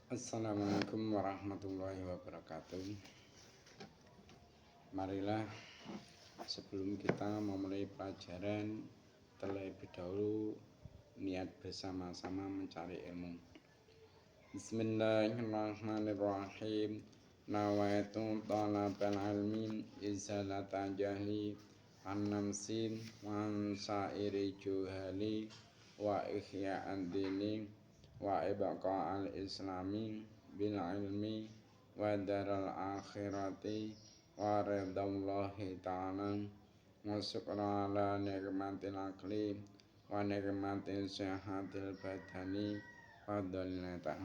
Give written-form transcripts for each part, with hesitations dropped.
Assalamualaikum warahmatullahi wabarakatuh. Marilah sebelum kita memulai pelajaran terlebih dahulu niat bersama-sama mencari ilmu. Bismillahirrahmanirrahim. Nawaitu talabal ilmi izalata jahli an-namsin wa sa'iri juhali wa ihya'ad dini wa ibqa al-islami bil ilmi wa daral akhirati wa ridallahi ta'ala wa syukra ala nikmatil akli wa nikmatil sehatil badani wa dhalata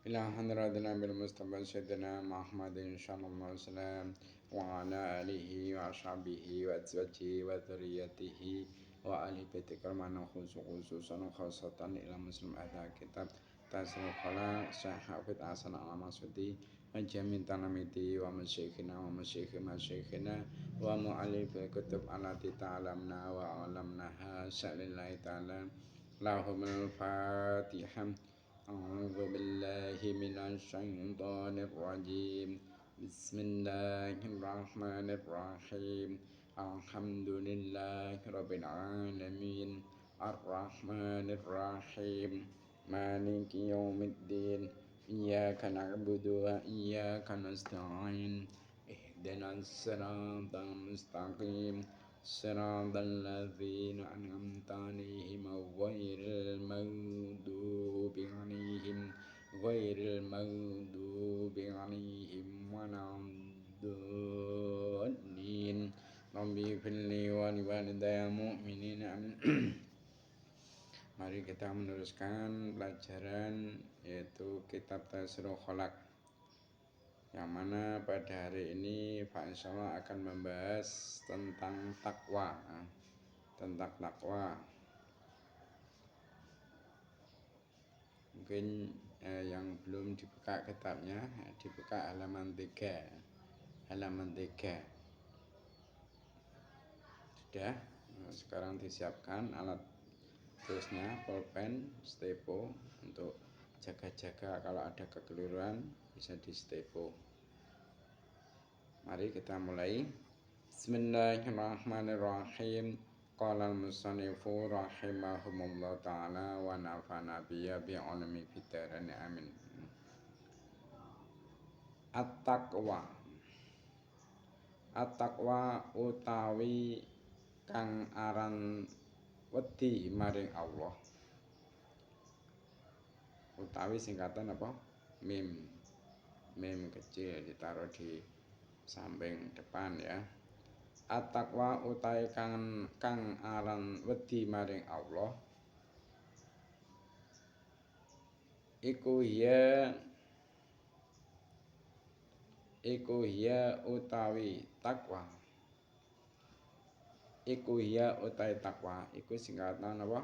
ila hadratina bil mustafa sayyidina Muhammadin sallallahu alaihi wasallam wa ala alihi wa ashabihi wa azwajihi wa dzurriyyatihi wa ahli baiti karmana khususan khasatan ila muslim ada kitab tasrif khala sahafid asana ala masudi majamin tanamiti wa masyikhina wa mu'alif kutub alati ta'alamna wa alamnaha sa'lillahi ta'ala lahumul fatihah. A'udzu billahi minasy syaithanir rajim. Bismillahirrahmanirrahim. Alhamdulillahirabbil alamin. Arrahmanirrahim. Maliki yaumiddin. Iyyaka na'budu wa iyyaka nasta'in. Ihdinas siratal mustaqim. Siratal ladzina an'amta 'alaihim ghairil maghdubi 'alaihim waladdallin. Rabbi firli wa liwalidayya mu'minina amin. Mari kita meneruskan pelajaran yaitu kitab Tasrif Khalaq, yang mana pada hari ini Pak Insyaallah akan membahas tentang takwa. Mungkin yang belum dibuka kitabnya, dibuka halaman 3. Sudah, sekarang disiapkan alat tulisnya, pulpen, stepo untuk jaga-jaga kalau ada kekeliruan bisa di stepo. Mari kita mulai. Bismillahirrahmanirrahim. Qala al-musannifu rahimahumullah ta'ala wa nafa'ana biya bi'ulumi fid-dharain amin. At-taqwa utawi kang aran wedi maring Allah. Utawi singkatan apa? Mim kecil ditaruh di samping depan ya. At-taqwa utawi kang aran wedi maring Allah iku hiya utawi takwa. Iku singkatan apa?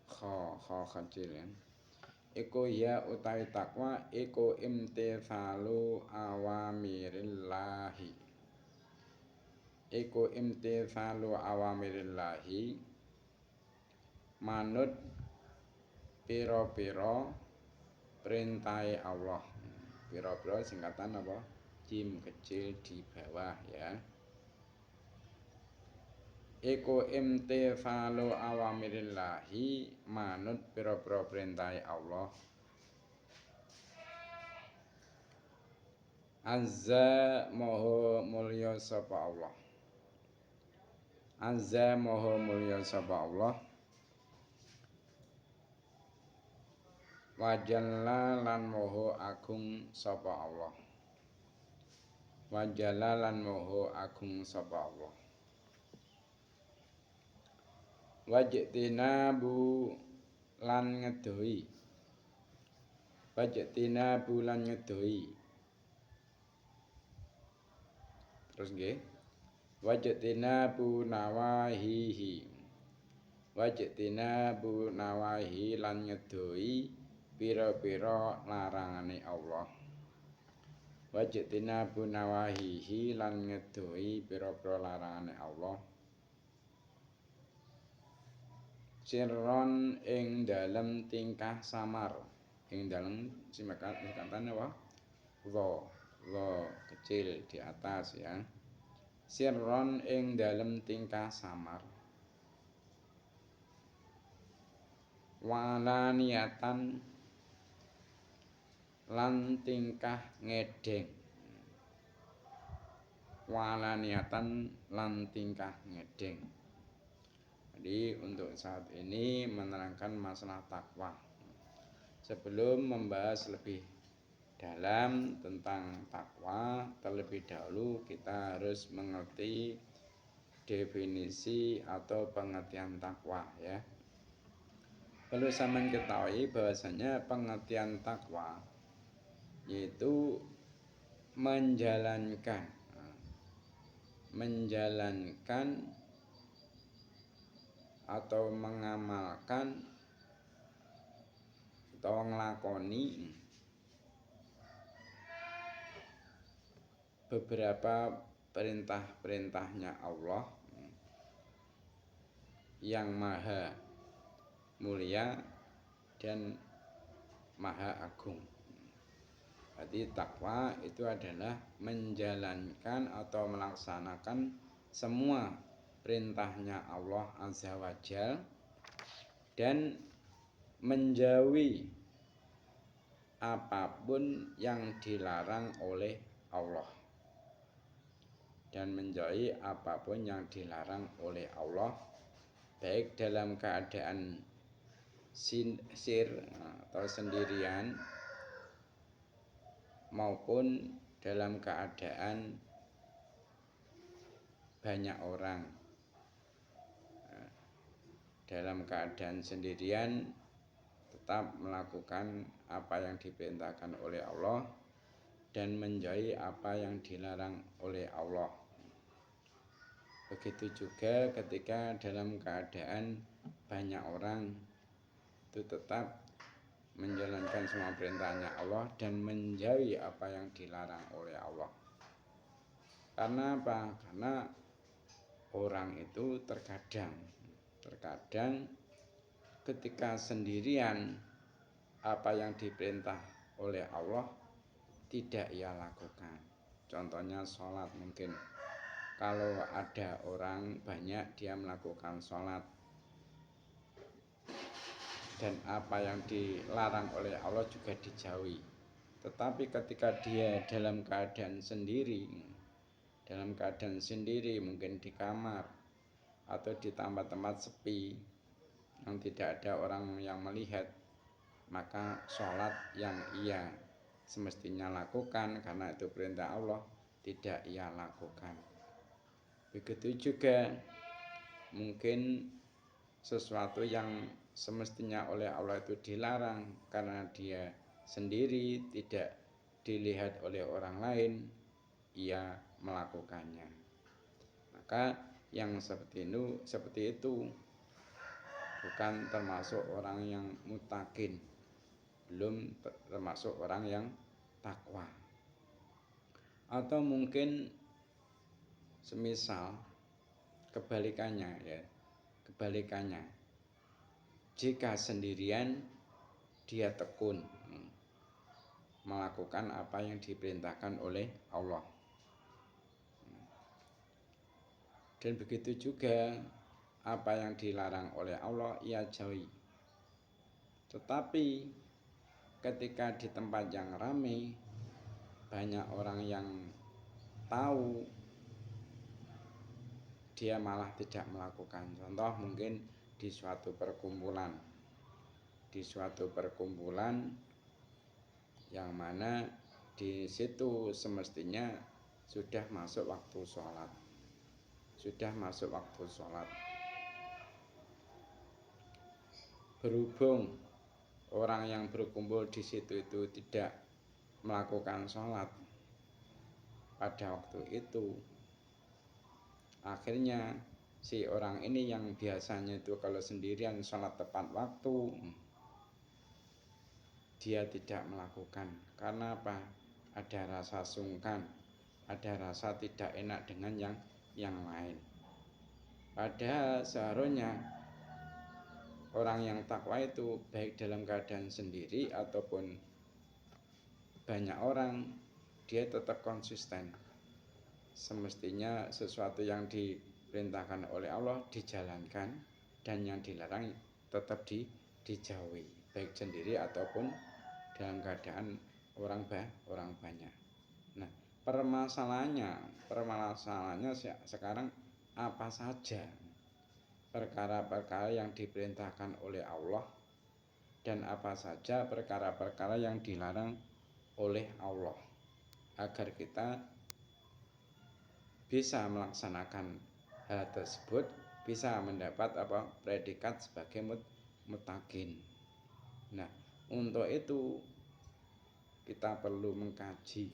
Kha kecil ya. Iku hiya utawi takwa iku imtithalu awamirillahi. Manut pira-pira perintahe Allah. Pira-pira singkatan apa? Jim kecil di bawah ya. Iku imtithalu awamirillahi, manut pira-pira perintahe Allah. Azza maha mulya sapa Allah. Wa jalla lan maha agung sapa Allah. Wajtinabu lan ngedohi. Terus nggih. Wajtinabu nawahi lan ngedohi pira-pira larangane Allah. Wajtinabu nawahihi lan ngedohi pira-pira larangane Allah. Sirron ing dalem tingkah samar. ing dalem singkatane wa kecil di atas ya. Sirron ing dalem tingkah samar. Walaniatan lan tingkah ngedeng. Walaniatan lan tingkah ngedeng. Jadi untuk saat ini menerangkan masalah takwa. Sebelum membahas lebih dalam tentang takwa, terlebih dahulu kita harus mengerti definisi atau pengertian takwa ya. Perlu sampeyan ketahui bahwasanya pengertian takwa yaitu menjalankan atau mengamalkan atau nglakoni beberapa perintah-perintahnya Allah yang maha mulia dan maha agung. Jadi takwa itu adalah menjalankan atau melaksanakan semua perintahnya Allah Azza wa Jalla dan menjauhi apapun yang dilarang oleh Allah. Dan menjauhi apapun yang dilarang oleh Allah, baik dalam keadaan sir atau sendirian maupun dalam keadaan banyak orang. Dalam keadaan sendirian tetap melakukan apa yang diperintahkan oleh Allah dan menjauhi apa yang dilarang oleh Allah. Begitu juga ketika dalam keadaan banyak orang itu tetap menjalankan semua perintahnya Allah dan menjauhi apa yang dilarang oleh Allah. Karena apa? Karena orang itu terkadang ketika sendirian apa yang diperintah oleh Allah tidak ia lakukan. Contohnya sholat mungkin. Kalau ada orang banyak dia melakukan sholat dan apa yang dilarang oleh Allah juga dijauhi. Tetapi ketika dia dalam keadaan sendiri mungkin di kamar atau di tempat-tempat sepi yang tidak ada orang yang melihat, maka sholat yang ia semestinya lakukan karena itu perintah Allah tidak ia lakukan. Begitu juga mungkin sesuatu yang semestinya oleh Allah itu dilarang karena dia sendiri tidak dilihat oleh orang lain, ia melakukannya. Maka yang seperti itu bukan termasuk orang yang muttaqin, belum termasuk orang yang takwa. Atau mungkin semisal kebalikannya. Jika sendirian dia tekun melakukan apa yang diperintahkan oleh Allah. Dan begitu juga apa yang dilarang oleh Allah ia jauhi. Tetapi ketika di tempat yang ramai banyak orang yang tahu, dia malah tidak melakukan. Contoh mungkin di suatu perkumpulan yang mana di situ semestinya sudah masuk waktu sholat. Berhubung orang yang berkumpul di situ itu tidak melakukan sholat pada waktu itu, akhirnya si orang ini yang biasanya itu kalau sendirian sholat tepat waktu, dia tidak melakukan. Karena apa? Ada rasa sungkan, ada rasa tidak enak dengan yang lain. Padahal seharusnya orang yang takwa itu baik dalam keadaan sendiri ataupun banyak orang, dia tetap konsisten. Semestinya sesuatu yang diperintahkan oleh Allah dijalankan, dan yang dilarang tetap dijauhi, baik sendiri ataupun dalam keadaan orang banyak. Nah, permasalahannya sekarang apa saja perkara-perkara yang diperintahkan oleh Allah dan apa saja perkara-perkara yang dilarang oleh Allah, agar kita bisa melaksanakan hal tersebut, bisa mendapat predikat sebagai muttaqin. Nah, untuk itu kita perlu mengkaji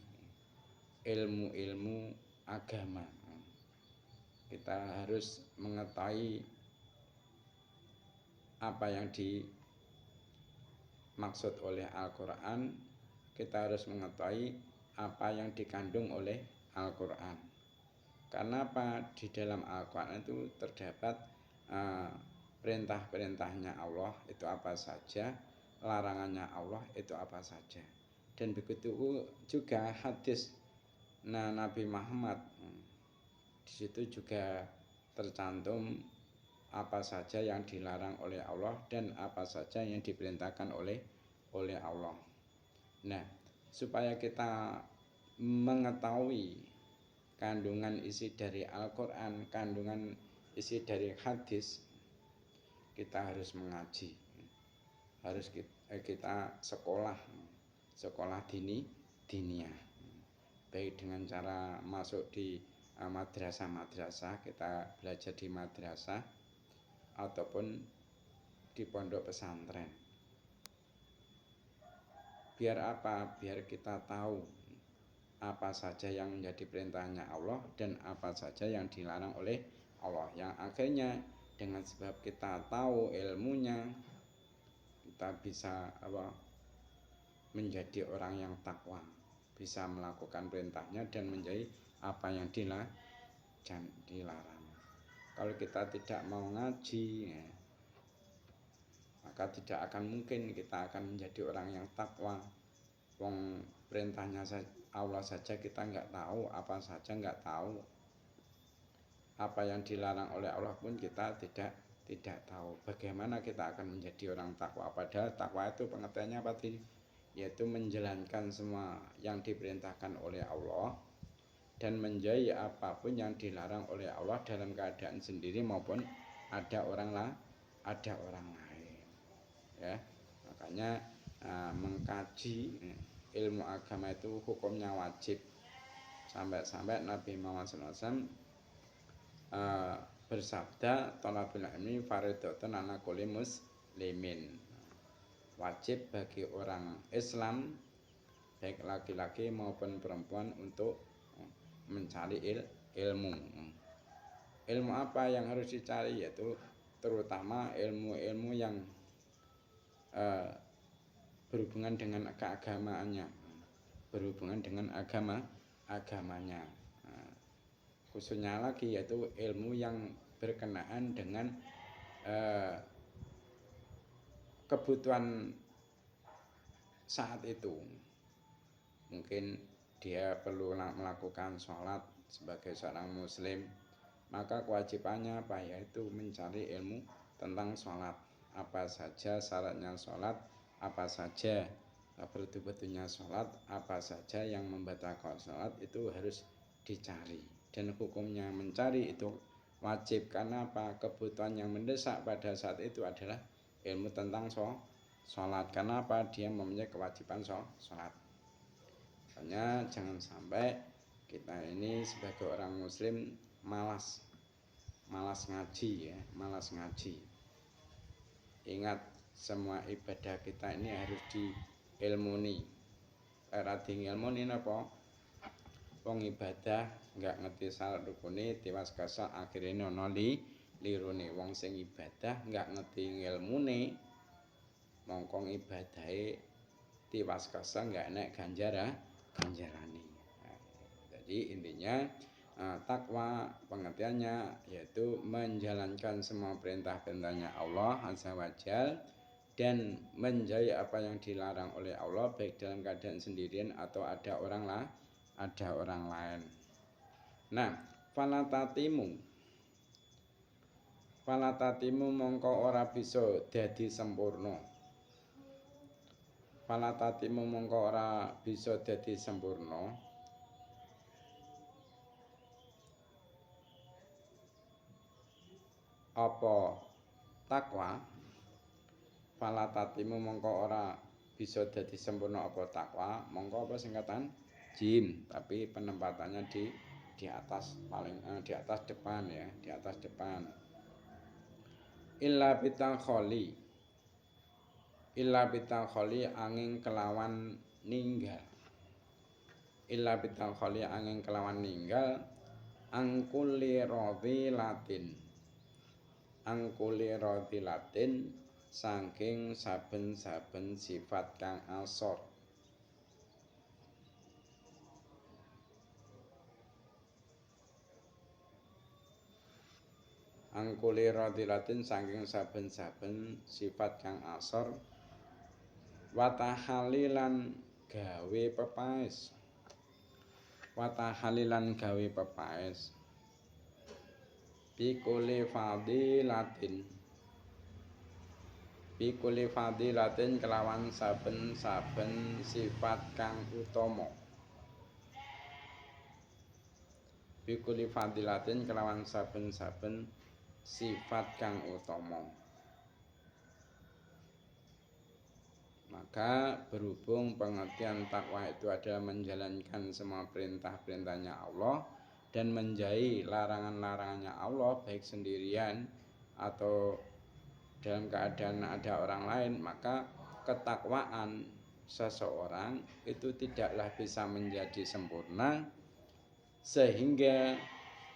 ilmu-ilmu agama. Kita harus mengetahui apa yang dimaksud oleh Al-Quran. Kita harus mengetahui apa yang dikandung oleh Al-Quran. Karena apa? Di dalam Al-Quran itu terdapat perintah-perintahnya Allah itu apa saja, larangannya Allah itu apa saja. Dan begitu juga hadis Nabi Muhammad, di situ juga tercantum apa saja yang dilarang oleh Allah dan apa saja yang diperintahkan oleh Allah. Nah, supaya kita mengetahui kandungan isi dari Al-Quran, kandungan isi dari hadis, kita harus mengaji, harus kita sekolah diniyah, baik dengan cara masuk di madrasah, kita belajar di madrasah ataupun di pondok pesantren. Biar apa? Biar kita tahu apa saja yang menjadi perintahnya Allah dan apa saja yang dilarang oleh Allah, yang akhirnya dengan sebab kita tahu ilmunya, kita bisa menjadi orang yang takwa, bisa melakukan perintahnya dan menjauhi apa yang dilarang. Kalau kita tidak mau ngaji, maka tidak akan mungkin kita akan menjadi orang yang takwa. Wong perintahnya Allah saja kita nggak tahu, apa saja nggak tahu, apa yang dilarang oleh Allah pun kita tidak tahu. Bagaimana kita akan menjadi orang takwa? Padahal takwa itu pengertiannya apa sih? Yaitu menjalankan semua yang diperintahkan oleh Allah dan menjauhi apapun yang dilarang oleh Allah dalam keadaan sendiri maupun ada orang lain. Ya, makanya mengkaji ilmu agama itu hukumnya wajib. Sampai Nabi Muhammad SAW bersabda, thalabul ilmi fardhatun 'ala kulli muslimin. Wajib bagi orang Islam, baik laki-laki maupun perempuan, untuk mencari ilmu. Ilmu apa yang harus dicari? Yaitu terutama ilmu-ilmu yang berhubungan dengan keagamaannya, berhubungan dengan agamanya. Khususnya lagi yaitu ilmu yang berkenaan dengan kebutuhan saat itu. Mungkin dia perlu melakukan sholat sebagai seorang muslim, maka kewajibannya apa? Yaitu mencari ilmu tentang sholat. Apa saja syaratnya sholat, apa saja betul-betulnya sholat, apa saja yang membatalkan sholat, itu harus dicari. Dan hukumnya mencari itu wajib. Karena apa? Kebutuhan yang mendesak pada saat itu adalah ilmu tentang sholat. Karena apa? Dia mempunyai kewajiban sholat. Makanya jangan sampai kita ini sebagai orang muslim malas ngaji, ya, malas ngaji. Ingat, semua ibadah kita ini harus diilmuni. Era diilmuni apa? Wong ibadah nggak ngerti syarat rukune tiwas kasal akhirnya ono lirune. Wong sing ibadah nggak ngerti ilmune, mongkong ibadahe tiwas kasal nggak enak ganjarane. Jadi intinya Takwa pengertiannya yaitu menjalankan semua perintah-perintahnya Allah Azza wa Jalla dan menjauhi apa yang dilarang oleh Allah baik dalam keadaan sendirian atau ada orang lain. Nah, falatatimu mongko ora bisa dadi sempurna. Falatatimu mongko ora bisa dadi sempurna. Apa takwa? Falatatimu mongko ora bisa dadi sempurna apa takwa? Mongko apa singkatan? Jim, tapi penempatannya di atas paling di atas depan ya, di atas depan. Illa bital kholi angin kelawan ninggal. Illa bital kholi angin kelawan ninggal angkuli rodi latin saking saben-saben sifat kang asor. Angkuli radilatin saking saben-saben sifat kang asor watahalilan gawe pepaes bikuli fadilatin kelawan saben-saben sifat kang utama bikuli fadilatin kelawan saben-saben sifat kang utama. Maka berhubung pengertian takwa itu adalah menjalankan semua perintah-perintahnya Allah dan menjauhi larangan-larangannya Allah baik sendirian atau dalam keadaan ada orang lain, maka ketakwaan seseorang itu tidaklah bisa menjadi sempurna sehingga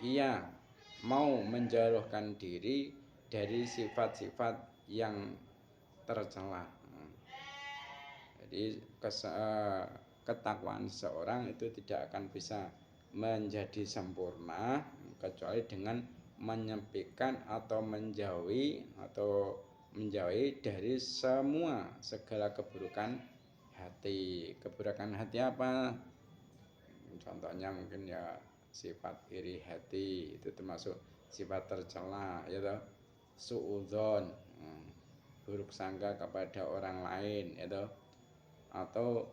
ia mau menjauhkan diri dari sifat-sifat yang tercela. Jadi ketakwaan seseorang itu tidak akan bisa menjadi sempurna kecuali dengan menyempitkan atau menjauhi dari segala keburukan hati. Keburukan hati apa? Contohnya mungkin ya sifat iri hati, itu termasuk sifat tercela, yaitu suudzon, buruk sangka kepada orang lain, yaitu atau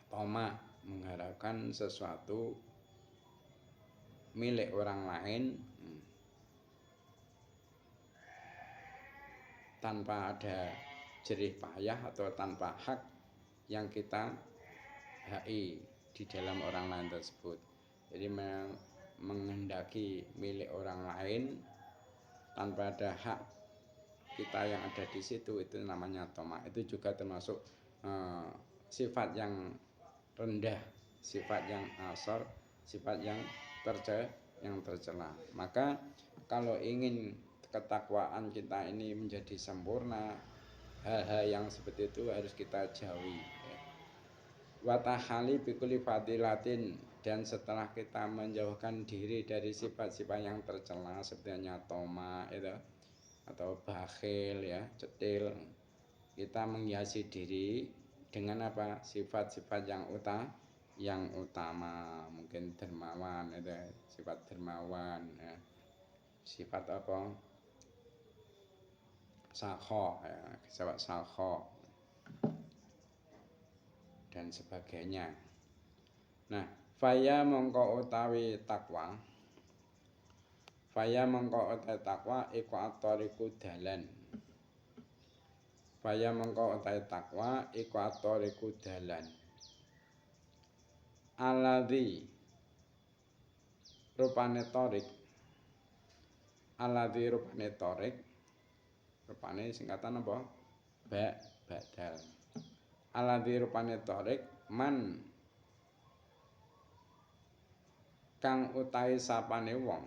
tamak, mengharapkan sesuatu milik orang lain tanpa ada jerih payah atau tanpa hak yang kita haki di dalam orang lain tersebut. Jadi menghendaki milik orang lain tanpa ada hak kita yang ada di situ, itu namanya tamak. Itu juga termasuk sifat yang rendah, sifat yang asor, sifat yang tercela. Maka kalau ingin ketakwaan kita ini menjadi sempurna, hal-hal yang seperti itu harus kita jauhi. Watahali bikuli fadilatin, dan setelah kita menjauhkan diri dari sifat-sifat yang tercela seperti toma itu atau bakhil ya, cetil, kita menghiasi diri dengan apa? Sifat-sifat yang utama, mungkin dermawan itu, sifat dermawan ya. Sifat apa? Sakho ya, sifat sakho dan sebagainya. Nah, faya mongko utawi takwa iku atoriku dalan. Faya mongko utawi takwa iku atoriku dalan. Alladzi rupane torik. Rupane singkatan apa? Badal. Alladzi rupane torik man kang utahe sapane wong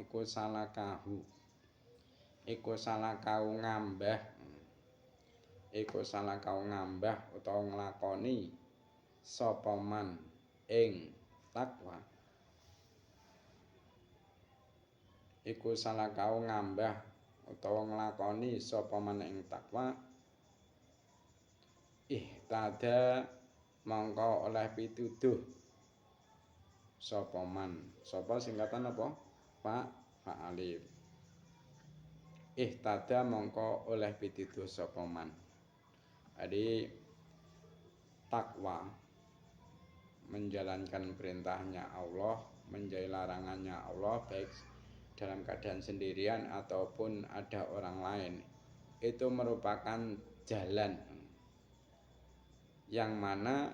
iku salah kau ngambah utawa nglakoni sapa man ing takwa iku salah kau ngambah utawa nglakoni sapa man ing takwa ihtada mongko oleh pituduh sapa man sapa singkatan apa Pak alif ihtada mongko oleh pituduh sapa man. Jadi takwa menjalankan perintahnya Allah, menjauhi larangannya Allah baik dalam keadaan sendirian ataupun ada orang lain. Itu merupakan jalan yang mana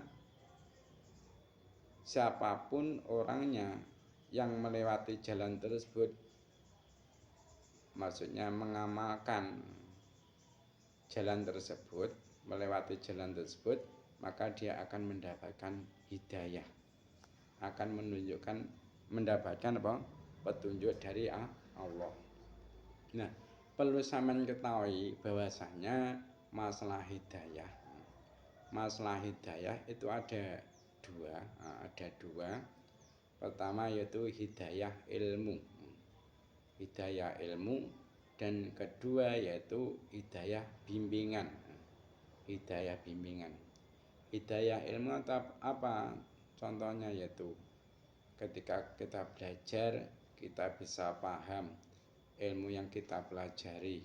siapapun orangnya yang melewati jalan tersebut, maksudnya mengamalkan jalan tersebut, melewati jalan tersebut, maka dia akan mendapatkan hidayah, akan mendapatkan apa? Petunjuk dari Allah. Nah, perlu sampean ketahui bahwasanya masalah hidayah itu ada dua. Pertama yaitu hidayah ilmu dan kedua yaitu hidayah bimbingan. Hidayah ilmu apa? Contohnya yaitu ketika kita belajar, kita bisa paham ilmu yang kita pelajari.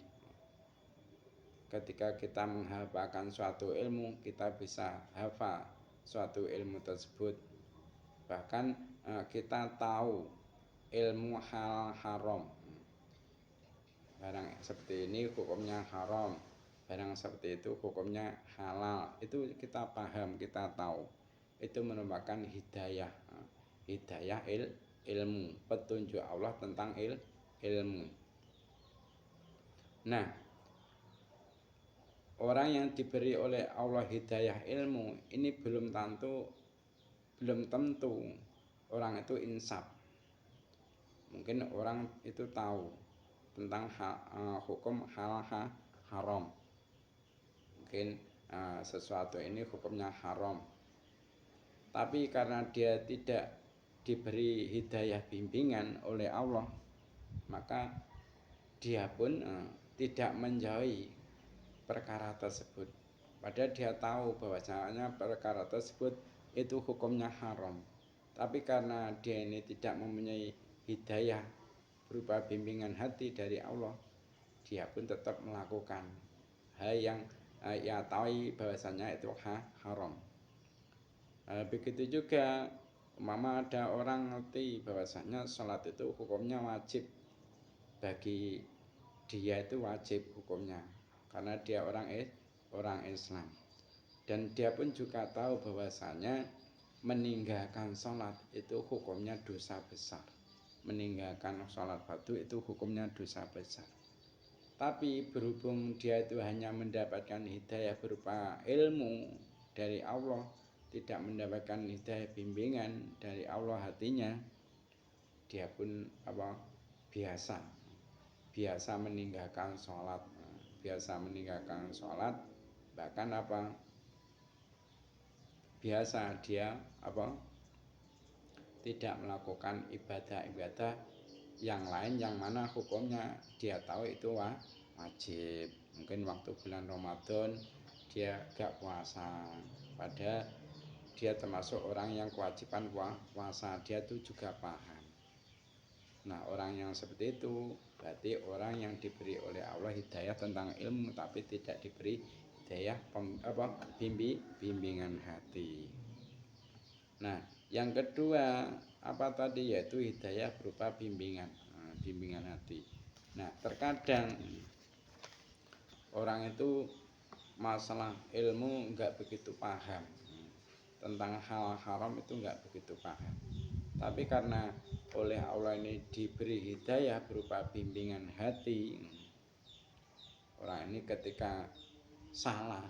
Ketika kita menghafalkan suatu ilmu, kita bisa hafal suatu ilmu tersebut. Bahkan kita tahu ilmu hal haram. Barang seperti ini hukumnya haram, barang seperti itu hukumnya halal. Itu kita paham, kita tahu. Itu merupakan hidayah ilmu, petunjuk Allah tentang ilmu. Nah, orang yang diberi oleh Allah hidayah ilmu ini belum tentu orang itu insaf. Mungkin orang itu tahu tentang hukum halal haram. Mungkin sesuatu ini hukumnya haram. Tapi karena dia tidak diberi hidayah bimbingan oleh Allah, maka dia pun tidak menjauhi perkara tersebut. Padahal dia tahu bahwasanya perkara tersebut itu hukumnya haram. Tapi karena dia ini tidak mempunyai hidayah berupa bimbingan hati dari Allah, dia pun tetap melakukan hal yang ia tahu bahwasanya itu haram. Begitu juga umpama ada orang ngerti bahwasanya sholat itu hukumnya wajib, bagi dia itu wajib hukumnya karena dia orang Islam, dan dia pun juga tahu bahwasanya meninggalkan sholat itu hukumnya dosa besar. Meninggalkan sholat fardu itu hukumnya dosa besar. Tapi berhubung dia itu hanya mendapatkan hidayah berupa ilmu dari Allah, tidak mendapatkan hidayah bimbingan dari Allah hatinya, dia pun biasa meninggalkan sholat, bahkan biasa dia tidak melakukan ibadah yang lain yang mana hukumnya dia tahu itu wajib. Mungkin waktu bulan Ramadan dia gak puasa, padahal dia termasuk orang yang kewajiban puasa, dia tuh juga paham. Nah, orang yang seperti itu berarti orang yang diberi oleh Allah hidayah tentang ilmu tapi tidak diberi hidayah bimbingan hati. Nah, yang kedua tadi yaitu hidayah berupa bimbingan hati. Nah, terkadang orang itu masalah ilmu enggak begitu paham tentang hal haram, itu enggak begitu paham. Tapi karena oleh Allah ini diberi hidayah berupa bimbingan hati, orang ini ketika salah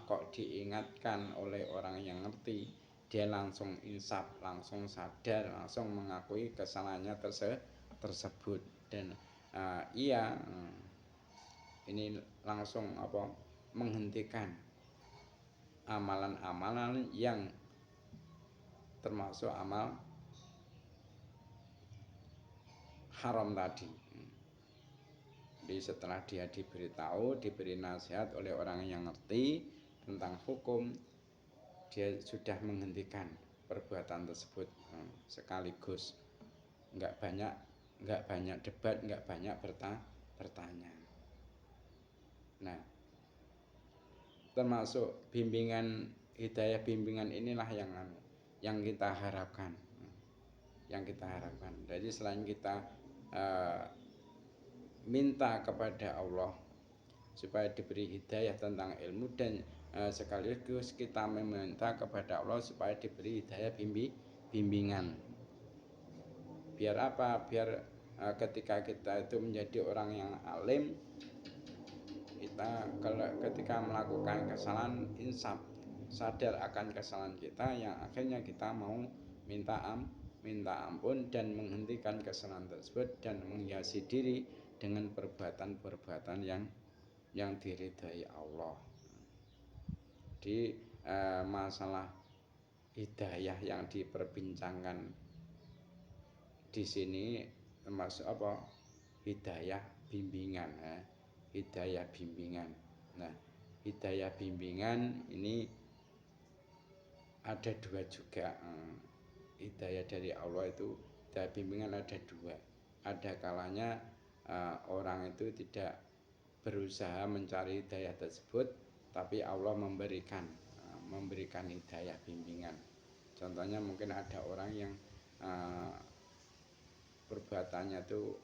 kok diingatkan oleh orang yang ngerti, dia langsung insaf, langsung sadar, langsung mengakui kesalahannya tersebut, dan ini langsung menghentikan amalan-amalan yang termasuk amal haram tadi. Jadi setelah dia diberitahu, diberi nasihat oleh orang yang ngerti tentang hukum, dia sudah menghentikan perbuatan tersebut sekaligus. Enggak banyak debat, enggak banyak bertanya. Nah, termasuk bimbingan hidayah bimbingan inilah yang kita harapkan. Jadi selain kita minta kepada Allah supaya diberi hidayah tentang ilmu, dan sekaligus kita meminta kepada Allah supaya diberi hidayah bimbingan. Biar apa? Biar ketika kita itu menjadi orang yang alim, kita ketika melakukan kesalahan insaf, sadar akan kesalahan kita, yang akhirnya kita mau minta ampun dan menghentikan kesalahan tersebut dan menghiasi diri dengan perbuatan-perbuatan yang diridhai Allah. Di masalah hidayah yang diperbincangkan di sini termasuk apa? Hidayah bimbingan. Hidayah bimbingan. Nah, hidayah bimbingan ini ada dua juga. Hidayah dari Allah itu, hidayah bimbingan ada dua. Ada kalanya orang itu tidak berusaha mencari hidayah tersebut, tapi Allah memberikan hidayah bimbingan. Contohnya mungkin ada orang yang perbuatannya itu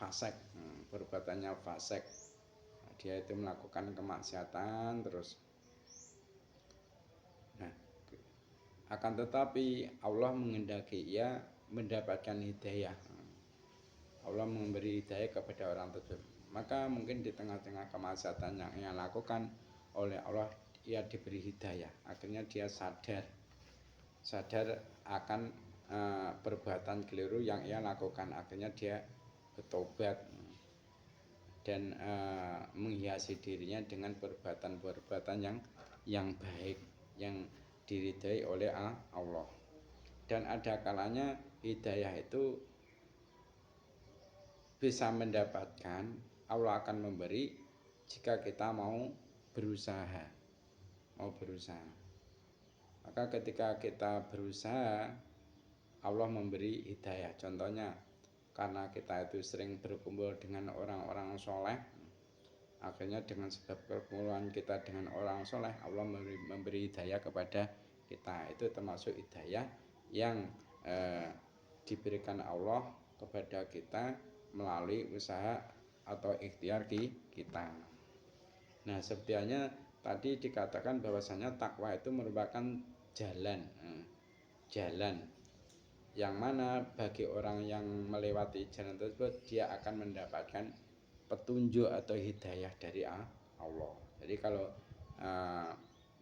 fasik, dia itu melakukan kemaksiatan terus. Nah, akan tetapi Allah menghendaki ia mendapatkan hidayah. Allah memberi hidayah kepada orang tersebut. Maka mungkin di tengah-tengah kemaksiatan yang ia lakukan, oleh Allah ia diberi hidayah. Akhirnya dia sadar akan perbuatan keliru yang ia lakukan. Akhirnya dia bertobat dan menghiasi dirinya dengan perbuatan-perbuatan yang baik, yang diridhai oleh Allah. Dan ada kalanya hidayah itu bisa mendapatkan, Allah akan memberi jika kita mau berusaha. Maka ketika kita berusaha, Allah memberi hidayah. Contohnya, karena kita itu sering berkumpul dengan orang-orang soleh, akhirnya dengan sebab perkumpulan kita dengan orang soleh, Allah memberi hidayah kepada kita. Itu termasuk hidayah yang diberikan Allah kepada kita melalui usaha atau ikhtiar kita. Nah, sebenarnya tadi dikatakan bahwasanya takwa itu merupakan jalan yang mana bagi orang yang melewati jalan tersebut, dia akan mendapatkan petunjuk atau hidayah dari Allah. Jadi kalau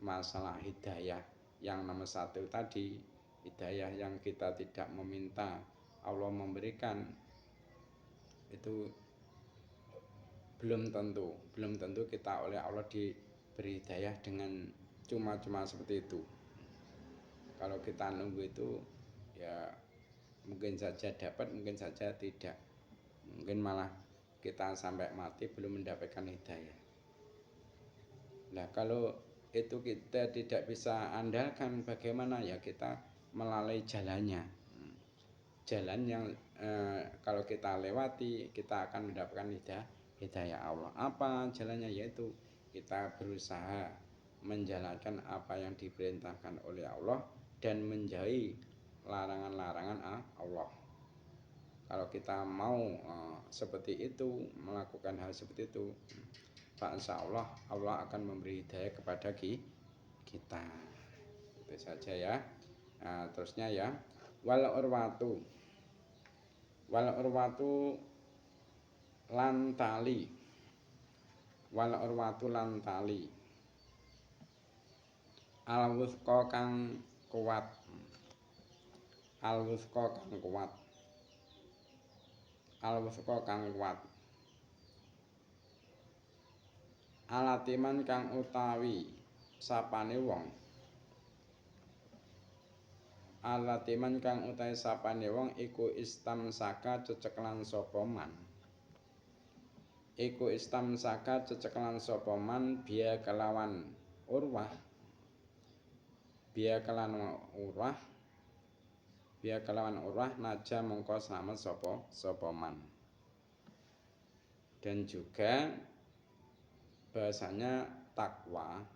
masalah hidayah yang nomor satu tadi, hidayah yang kita tidak meminta, Allah memberikan, itu belum tentu kita oleh Allah diberi hidayah dengan cuma-cuma seperti itu. Kalau kita nunggu itu, ya mungkin saja dapat, mungkin saja tidak. Mungkin malah kita sampai mati belum mendapatkan hidayah. Nah, kalau itu kita tidak bisa andalkan, bagaimana? Ya kita melalui jalannya. Jalan yang kalau kita lewati, kita akan mendapatkan hidayah Allah. Apa jalannya? Yaitu kita berusaha menjalankan apa yang diperintahkan oleh Allah dan menjauhi larangan-larangan Allah. Kalau kita mau seperti itu, melakukan hal seperti itu, insya Allah akan memberi hidayah kepada kita. Itu saja ya. Nah, terusnya ya, wal urwatu lantali. Al-wuthqa kang kuat. Alatiman kang utawi sapane wong alatiman kang utahe sapane wong iku istamsaka ceceklan sapa man iku istamsaka ceceklan sapa man biya kelawan urwah biya kelawan urwah naja mongko slamet sapa man. Dan juga bahasanya takwa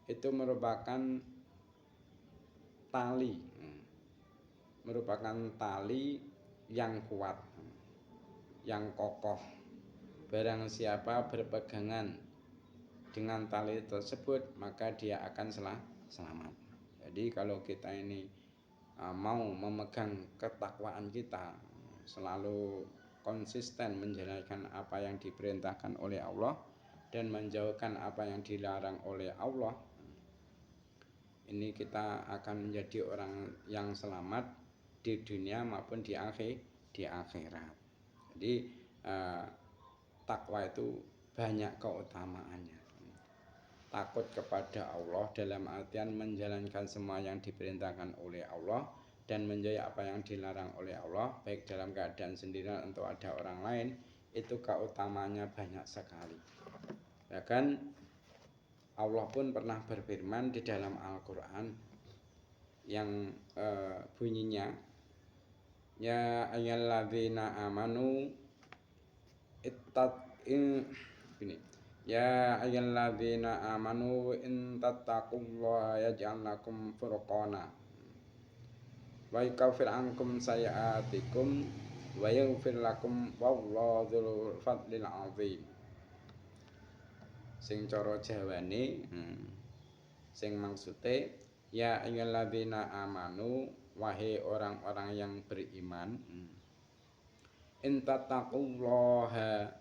itu merupakan tali yang kuat, yang kokoh. Barang siapa berpegangan dengan tali tersebut maka dia akan selamat. Jadi kalau kita ini mau memegang ketakwaan kita, selalu konsisten menjalankan apa yang diperintahkan oleh Allah dan menjauhkan apa yang dilarang oleh Allah, ini kita akan menjadi orang yang selamat di dunia maupun di akhirat. Jadi takwa itu banyak keutamaannya. Takut kepada Allah dalam artian menjalankan semua yang diperintahkan oleh Allah dan menjauhi apa yang dilarang oleh Allah, baik dalam keadaan sendirian atau ada orang lain, itu keutamaannya banyak sekali. Bahkan Allah pun pernah berfirman di dalam Al-Quran yang bunyinya ya ayyuhalladzina amanu ya ayyuhalladzina amanu in tattaqullaha yaj'al lakum furqana wa yukaffir ankum sayi'atikum wa yaghfir lakum wallahu dzul fadlil azim. Sing cara Jawane sing maksude ya ayyuhalladzina amanu wahai orang-orang yang beriman in tattaqullaha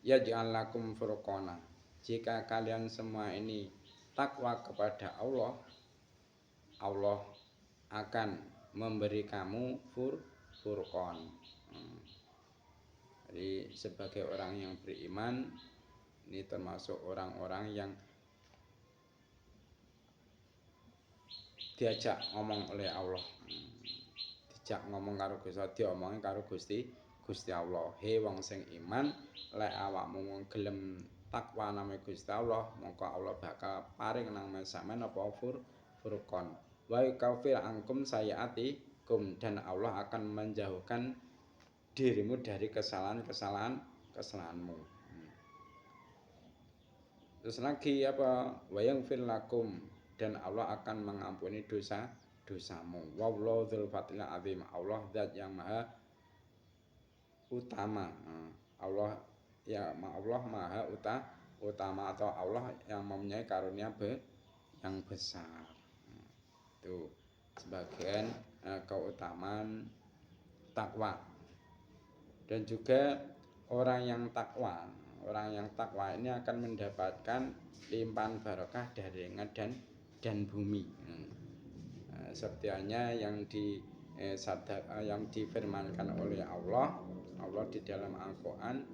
yaj'al lakum furqana. Jika kalian semua ini takwa kepada Allah, Allah akan memberi kamu furqan. Jadi sebagai orang yang beriman, ini termasuk orang-orang yang diajak ngomong oleh Allah. Diajak ngomong karo Gusti, diomongin karo Gusti Allah. He wong sing iman, lek awakmu gelem takwa name Gusti Allah, mongko Allah bakal paring nang sampeyan apa furqan. Wa kafir angkum sayiatikum, dan Allah akan menjauhkan dirimu dari kesalahanmu. Terus lagi apa? Wa yaghfir lakum, dan Allah akan mengampuni dosamu. Wallahu dzul fadlil azim, Allah zat yang maha utama. Allah maha utama, atau Allah yang mempunyai karunia yang besar. Itu sebagian keutamaan takwa. Dan juga orang yang takwa ini akan mendapatkan limpahan barokah dari langit dan bumi. Sepertinya yang difirmankan oleh Allah di dalam Al-Quran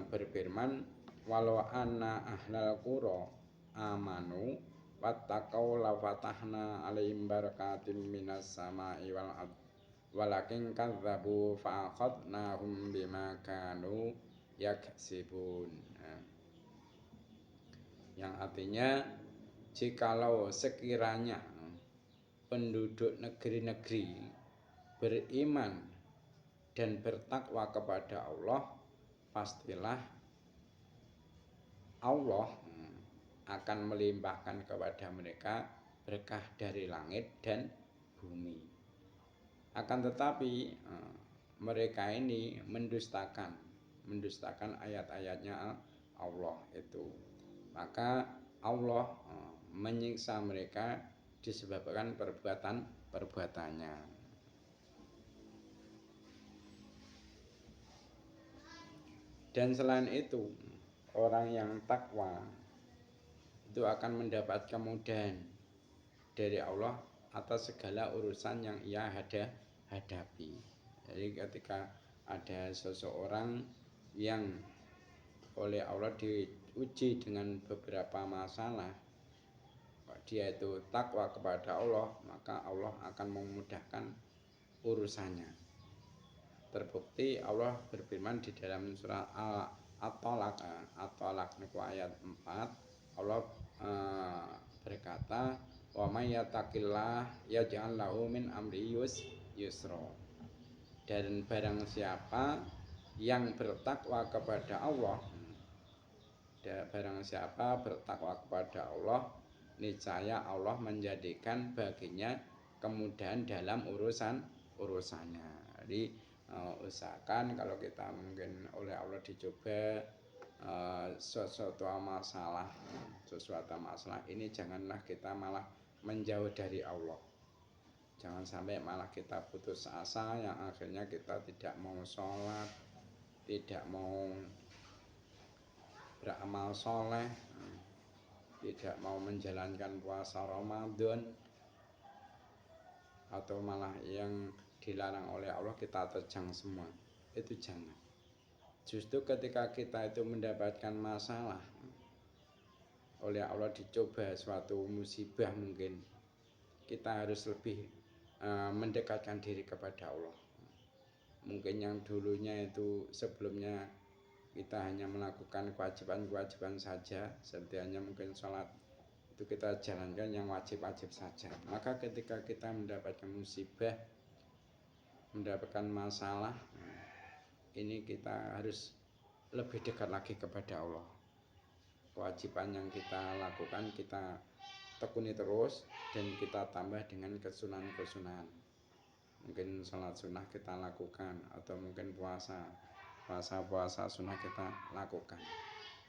berfirman, walau anna ahlal qura amanu wattaqau la fatahna alaihim barakatim minas sama'i wal ardh walakin kadzabu fa akhadnahum bima kanu yaksibun. Yang artinya, jikalau sekiranya penduduk negeri-negeri beriman dan bertakwa kepada Allah, pastilah Allah akan melimpahkan kepada mereka berkah dari langit dan bumi. Akan tetapi mereka ini mendustakan ayat-ayatnya Allah itu. Maka Allah menyiksa mereka disebabkan perbuatannya. Dan selain itu, orang yang takwa itu akan mendapat kemudahan dari Allah atas segala urusan yang ia hadapi. Jadi ketika ada seseorang yang oleh Allah diuji dengan beberapa masalah, dia itu takwa kepada Allah, maka Allah akan memudahkan urusannya. Terbukti Allah berfirman di dalam surah At-Thalaq niku ayat 4, Allah berkata, wa may yattaqillah yaj'al lahu min amri yusra. Dan barang siapa yang bertakwa kepada Allah, niscaya Allah menjadikan baginya kemudahan dalam urusannya. Jadi usahakan kalau kita mungkin oleh Allah dicoba sesuatu masalah ini, janganlah kita malah menjauh dari Allah. Jangan sampai malah kita putus asa yang akhirnya kita tidak mau sholat, tidak mau beramal soleh, tidak mau menjalankan puasa Ramadan, atau malah yang dilarang oleh Allah kita terjang semua. Itu jangan. Justru ketika kita itu mendapatkan masalah oleh Allah, dicoba suatu musibah, mungkin kita harus lebih mendekatkan diri kepada Allah. Mungkin yang dulunya itu sebelumnya kita hanya melakukan kewajiban-kewajiban saja, seperti hanya mungkin sholat itu kita jalankan yang wajib-wajib saja. Maka ketika kita mendapatkan musibah, mendapatkan masalah, ini kita harus lebih dekat lagi kepada Allah. Kewajiban yang kita lakukan kita tekuni terus, dan kita tambah dengan kesunahan-kesunahan. Mungkin sholat sunnah kita lakukan, atau mungkin puasa sunnah kita lakukan.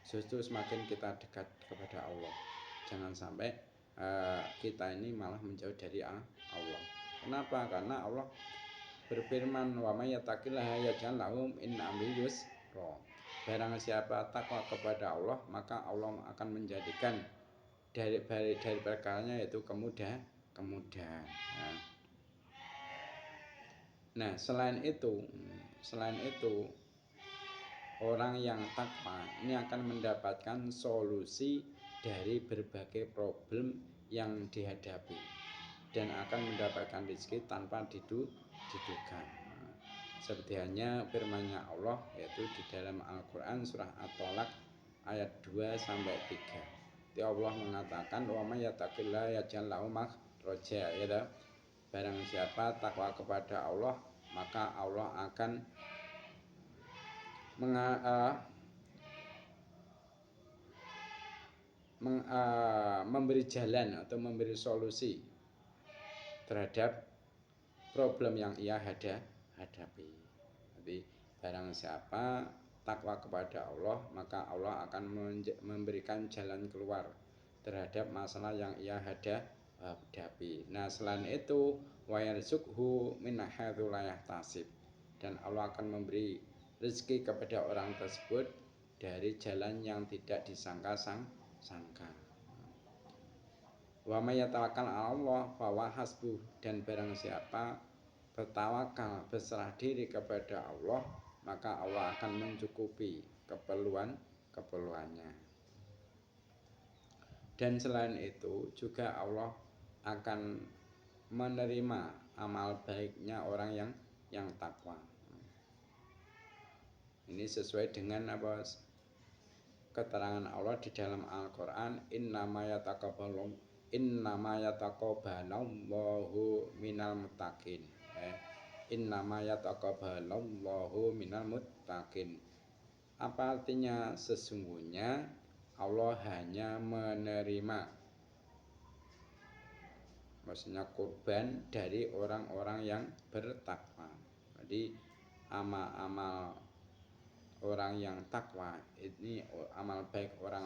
Justru semakin kita dekat kepada Allah. Jangan sampai kita ini malah menjauh dari Allah. Kenapa? Karena Allah berfirman, wa may yattaqillaha yaj'al lahu min amri yusra. Barang siapa takwa kepada Allah, maka Allah akan menjadikan dari perkaranya yaitu kemudahan. Nah, selain itu orang yang takwa ini akan mendapatkan solusi dari berbagai problem yang dihadapi, dan akan mendapatkan rezeki tanpa diduga. Seperti hanya firman-Nya Allah, yaitu di dalam Al-Qur'an surah At-Thalaq ayat 2-3. Allah mengatakan, wa may yattaqillaha yaj'al lahu makhraja, ya. Barang siapa takwa kepada Allah, maka Allah akan memberi jalan atau memberi solusi terhadap problem yang ia hadapi. Jadi barang siapa takwa kepada Allah, maka Allah akan memberikan jalan keluar terhadap masalah yang ia hadapi. Nah, selain itu, wa yarzuqhu min haitsu la yahtasib, dan Allah akan memberi rezeki kepada orang tersebut dari jalan yang tidak disangka-sangka. Wa may yatawakkal 'ala Allah fa huwa hasbuh, dan barang siapa bertawakal, berserah diri kepada Allah, maka Allah akan mencukupi keperluannya. Dan selain itu juga Allah akan menerima amal baiknya orang yang takwa. Ini sesuai dengan keterangan Allah di dalam Al-Qur'an, innama yataqabbalallahu minal muttaqin. Innama yataqabbalallahu minal muttaqin. Apa artinya? Sesungguhnya Allah hanya menerima, maksudnya kurban dari orang-orang yang bertakwa. Jadi amal-amal orang yang takwa ini, amal baik orang